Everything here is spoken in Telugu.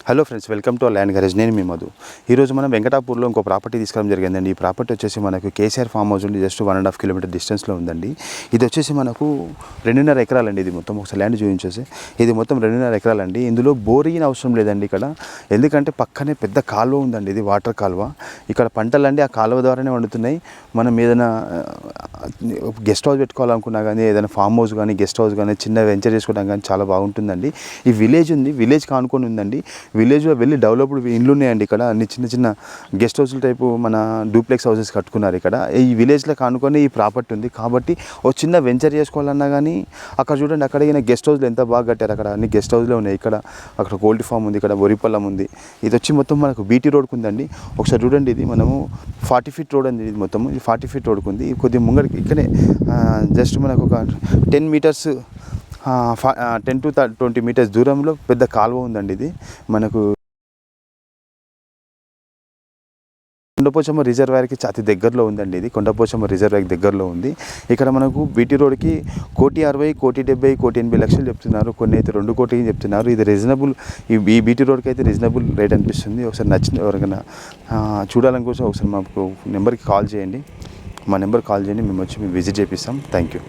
Hello friends, welcome to land garage. నేను మీ మధు. ఈరోజు మనం వెంకటాపూర్లో ఇంకో ప్రాపర్టీ తీసుకోవడం జరిగిందండి. ఈ ప్రాపర్టీ వచ్చేసి మనకు కేసీఆర్ ఫామ్ హౌస్ నుండి జస్ట్ 1.5 కిలోమీటర్ డిస్టెన్స్లో ఉందండి. ఇది వచ్చేసి మనకు 2.5 ఎకరాలండి. ఇది మొత్తం ఒకసారి ల్యాండ్ చూపించేసి, ఇది మొత్తం 2.5 ఎకరాలండి. ఇందులో బోరింగ్ అవసరం లేదండి ఇక్కడ, ఎందుకంటే పక్కనే పెద్ద కాలువ ఉందండి. ఇది వాటర్ కాలువ. ఇక్కడ పంటలండి ఆ కాలువ ద్వారానే వండుతున్నాయి. మనం ఏదైనా గెస్ట్ హౌస్ పెట్టుకోవాలనుకున్నా కానీ, ఏదైనా ఫామ్ హౌస్ కానీ, గెస్ట్ హౌస్ కానీ, చిన్న వెంచర్ చేసుకోవడం కానీ చాలా బాగుంటుందండి. ఈ విలేజ్ ఉంది, విలేజ్ కానుకొని ఉందండి. విలేజ్లో వెళ్ళి డెవలప్డ్ ఇండ్లు ఉన్నాయండి. ఇక్కడ అన్ని చిన్న చిన్న గెస్ట్ హౌస్ల టైపు మన డూప్లెక్స్ హౌసెస్ కట్టుకున్నారు. ఇక్కడ ఈ విలేజ్లో కానుకొని ఈ ప్రాపర్టీ ఉంది కాబట్టి ఒక చిన్న వెంచర్ చేసుకోవాలన్నా కానీ అక్కడ చూడండి, అక్కడ గెస్ట్ హౌస్లు ఎంత బాగా కట్టారు. అక్కడ అన్ని గెస్ట్ హౌస్లో ఉన్నాయి. ఇక్కడ అక్కడ కోల్డ్ ఫామ్ ఉంది, ఇక్కడ వరిపల్లం ఉంది. ఇది వచ్చి మొత్తం మనకు బీటీ రోడ్కు ఉందండి. ఒకసారి చూడండి, ఇది మనము 40 ఫీట్ రోడ్ అండి. ఇది మొత్తం 40 ఫీట్ రోడ్కు ఉంది. కొద్దిగా ముంగడికి ఇక్కడే జస్ట్ మనకు ఒక 10 మీటర్స్ 10 to 20 మీటర్స్ దూరంలో పెద్ద కాలువ ఉందండి. ఇది మనకు కొండపోచమ్మ రిజర్వాయర్కి అతి దగ్గరలో ఉందండి. ఇది కొండపోచమ్మ రిజర్వాయర్కి దగ్గరలో ఉంది. ఇక్కడ మనకు బీటీ రోడ్కి 1,60,00,000, 1,70,00,000, 1,80,00,000 చెప్తున్నారు. కొన్ని అయితే 2 కోట్లకి చెప్తున్నారు. ఇది రీజనబుల్. ఈ బీటీ రోడ్కి అయితే రీజనబుల్ రేట్ అనిపిస్తుంది. ఒకసారి నచ్చిన ఎవరికైనా చూడాలనుకోసం ఒకసారి మాకు నెంబర్కి కాల్ చేయండి. మా నెంబర్కి కాల్ చేయండి, మేము వచ్చి విజిట్ చేపిస్తాం. Thank you.